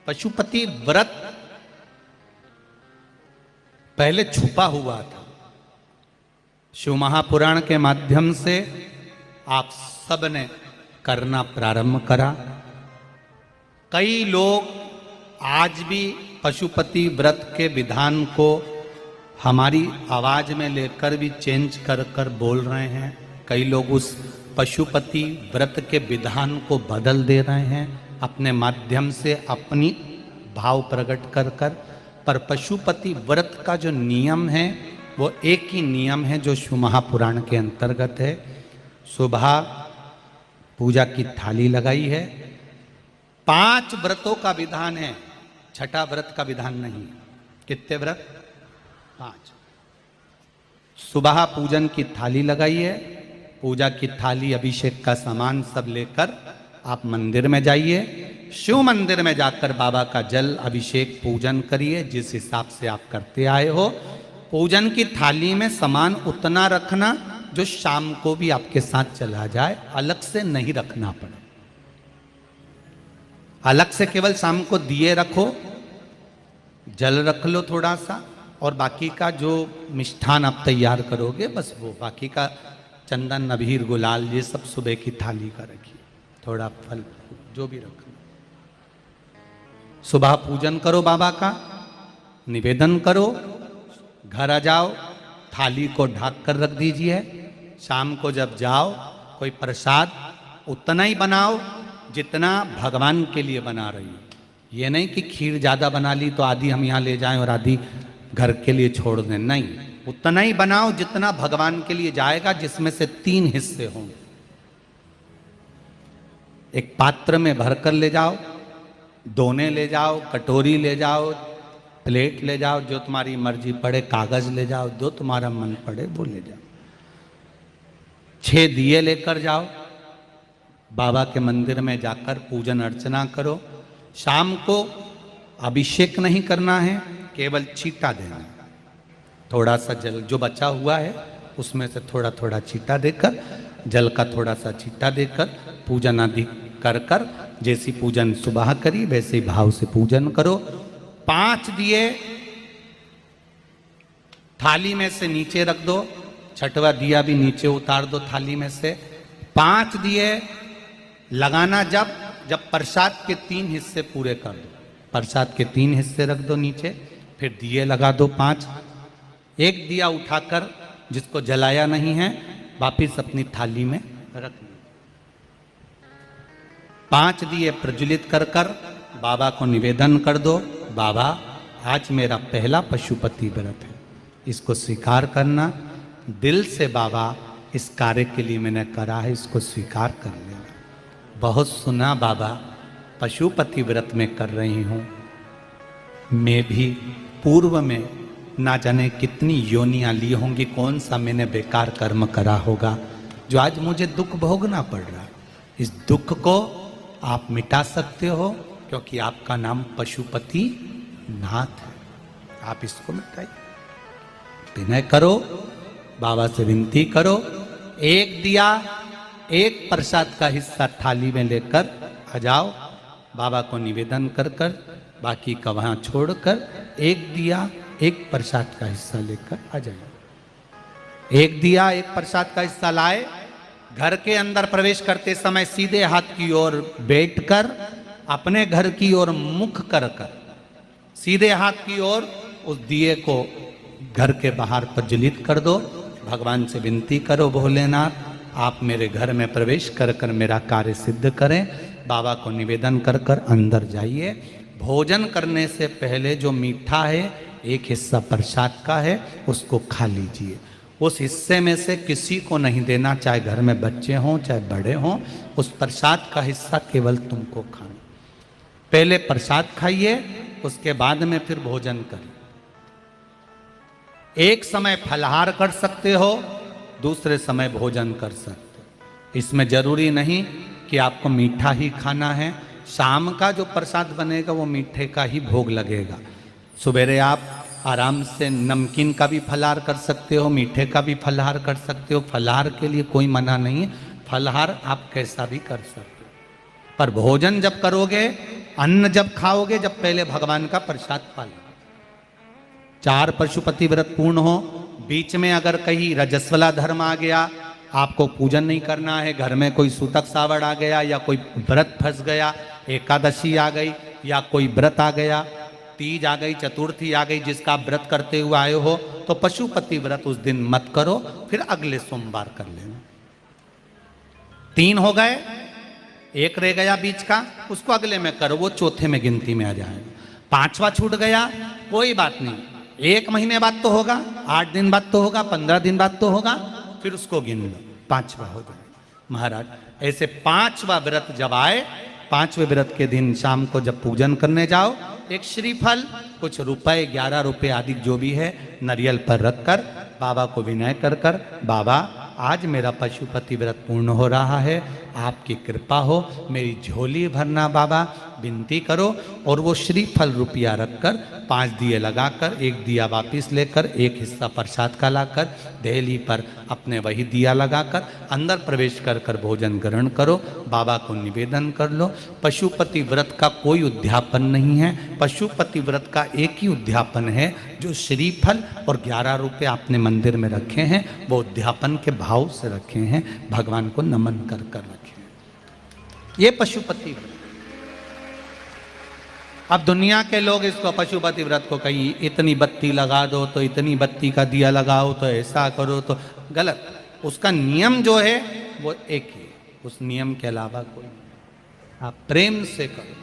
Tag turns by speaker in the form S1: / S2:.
S1: पशुपति व्रत पहले छुपा हुआ था। शिव महापुराण के माध्यम से आप सब ने करना प्रारंभ करा। कई लोग आज भी पशुपति व्रत के विधान को हमारी आवाज में लेकर भी चेंज कर कर बोल रहे हैं। कई लोग उस पशुपति व्रत के विधान को बदल दे रहे हैं अपने माध्यम से, अपनी भाव प्रकट कर कर। पर पशुपति व्रत का जो नियम है वो एक ही नियम है जो शिव महापुराण के अंतर्गत है। सुबह पूजा की थाली लगाई है। 5 व्रतों का विधान है, छठा व्रत का विधान नहीं। कितने व्रत? 5। सुबह पूजन की थाली लगाई है। पूजा की थाली, अभिषेक का सामान सब लेकर आप मंदिर में जाइए। शिव मंदिर में जाकर बाबा का जल अभिषेक पूजन करिए जिस हिसाब से आप करते आए हो। पूजन की थाली में सामान उतना रखना जो शाम को भी आपके साथ चला जाए, अलग से नहीं रखना पड़े। अलग से केवल शाम को दिए रखो, जल रख लो थोड़ा सा, और बाकी का जो मिष्ठान आप तैयार करोगे बस वो, बाकी का चंदन अबीर गुलाल ये सब सुबह की थाली का रखिए। थोड़ा फल जो भी रखना। सुबह पूजन करो बाबा का, निवेदन करो, घर आ जाओ, थाली को ढक कर रख दीजिए। शाम को जब जाओ कोई प्रसाद उतना ही बनाओ जितना भगवान के लिए बना रही हो। ये नहीं कि खीर ज़्यादा बना ली तो आधी हम यहाँ ले जाएं और आधी घर के लिए छोड़ दें, नहीं। उतना ही बनाओ जितना भगवान के लिए जाएगा, जिसमें से 3 हिस्से होंगे। एक पात्र में भरकर ले जाओ, दोने ले जाओ, कटोरी ले जाओ, प्लेट ले जाओ, जो तुम्हारी मर्जी पड़े, कागज ले जाओ, जो तुम्हारा मन पड़े वो ले जाओ। 6 दिए लेकर जाओ, बाबा के मंदिर में जाकर पूजन अर्चना करो। शाम को अभिषेक नहीं करना है, केवल छींटा देना है। थोड़ा सा जल जो बचा हुआ है उसमें से थोड़ा थोड़ा छींटा देकर, जल का थोड़ा सा छींटा देकर पूजन आदि कर कर, जैसी पूजन सुबह करी वैसे ही भाव से पूजन करो। 5 दिए थाली में से नीचे रख दो, छठवा दिया भी नीचे उतार दो थाली में से। 5 दिए लगाना जब प्रसाद के 3 हिस्से पूरे कर दो। प्रसाद के 3 हिस्से रख दो नीचे, फिर दिए लगा दो 5। एक दिया उठाकर जिसको जलाया नहीं है वापिस अपनी थाली में रख दो। 5 दिए प्रज्वलित कर कर बाबा को निवेदन कर दो, बाबा आज मेरा पहला पशुपति व्रत है, इसको स्वीकार करना। दिल से बाबा इस कार्य के लिए मैंने करा है, इसको स्वीकार कर लेना। बहुत सुना बाबा पशुपति व्रत में कर रही हूँ, मैं भी पूर्व में ना जाने कितनी योनियाँ ली होंगी, कौन सा मैंने बेकार कर्म करा होगा जो आज मुझे दुख भोगना पड़ रहा है। इस दुख को आप मिटा सकते हो क्योंकि आपका नाम पशुपति नाथ है। आप इसको मिटाइए, विनय करो, बाबा से विनती करो। एक दिया, एक प्रसाद का हिस्सा थाली में लेकर आ जाओ, बाबा को निवेदन कर कर, बाकी का वहां छोड़कर एक दिया एक प्रसाद का हिस्सा लेकर आ जाए। एक दिया एक प्रसाद का हिस्सा लाए, घर के अंदर प्रवेश करते समय सीधे हाथ की ओर बैठकर अपने घर की ओर मुख कर कर सीधे हाथ की ओर उस दिए को घर के बाहर प्रज्वलित कर दो। भगवान से विनती करो, भोलेनाथ आप मेरे घर में प्रवेश कर कर मेरा कार्य सिद्ध करें। बाबा को निवेदन कर कर अंदर जाइए। भोजन करने से पहले जो मीठा है, एक हिस्सा प्रसाद का है, उसको खा लीजिए। उस हिस्से में से किसी को नहीं देना, चाहे घर में बच्चे हों चाहे बड़े हों। उस प्रसाद का हिस्सा केवल तुमको खाना। पहले प्रसाद खाइए, उसके बाद में फिर भोजन करिए। एक समय फलाहार कर सकते हो, दूसरे समय भोजन कर सकते हो। इसमें जरूरी नहीं कि आपको मीठा ही खाना है। शाम का जो प्रसाद बनेगा वो मीठे का ही भोग लगेगा। सवेरे आप आराम से नमकीन का भी फलाहार कर सकते हो, मीठे का भी फलाहार कर सकते हो। फलाहार के लिए कोई मना नहीं है, फलाहार आप कैसा भी कर सकते हो। पर भोजन जब करोगे अन्न जब खाओगे जब पहले भगवान का प्रसाद पालो। 4 पशुपति व्रत पूर्ण हो, बीच में अगर कहीं रजस्वला धर्म आ गया, आपको पूजन नहीं करना है, घर में कोई सूतक सावड़ आ गया या कोई व्रत फंस गया, एकादशी आ गई या कोई व्रत आ गया, तीज आ गई, चतुर्थी आ गई, जिसका आप व्रत करते हुए आए हो, तो पशुपति व्रत उस दिन मत करो, फिर अगले सोमवार कर लेना। 3 हो गए, 1 रह गया बीच का, उसको अगले में करो, वो चौथे में गिनती में आ जाएगा। 5वां छूट गया, कोई बात नहीं, 1 महीने बाद तो होगा, 8 दिन बाद तो होगा, 15 दिन बाद तो होगा, फिर उसको गिन लो, 5वां हो जाए। महाराज ऐसे 5वां व्रत जब आए, 5वें व्रत के दिन शाम को जब पूजन करने जाओ, एक श्रीफल, कुछ रुपए, 11 रुपए आदि जो भी है, नारियल पर रखकर बाबा को विनय कर कर, बाबा आज मेरा पशुपति व्रत पूर्ण हो रहा है, आपकी कृपा हो, मेरी झोली भरना बाबा, विनती करो। और वो श्रीफल रुपया रखकर 5 दिए लगाकर, 1 दिया वापिस लेकर, 1 हिस्सा प्रसाद का लाकर देहली पर अपने वही दिया लगाकर अंदर प्रवेश कर कर भोजन ग्रहण करो, बाबा को निवेदन कर लो। पशुपति व्रत का कोई उद्यापन नहीं है, पशुपति व्रत का एक ही उद्यापन है, जो श्रीफल और 11 रुपये आपने मंदिर में रखे हैं, वो उद्यापन के भाव से रखे हैं, भगवान को नमन कर कर रखे हैं। ये पशुपति व्रत। अब दुनिया के लोग इसको पशुपति व्रत को कहीं इतनी बत्ती लगा दो, तो इतनी बत्ती का दिया लगाओ, तो ऐसा करो, तो गलत। उसका नियम जो है वो एक ही, उस नियम के अलावा कोई नहीं। आप प्रेम से करो।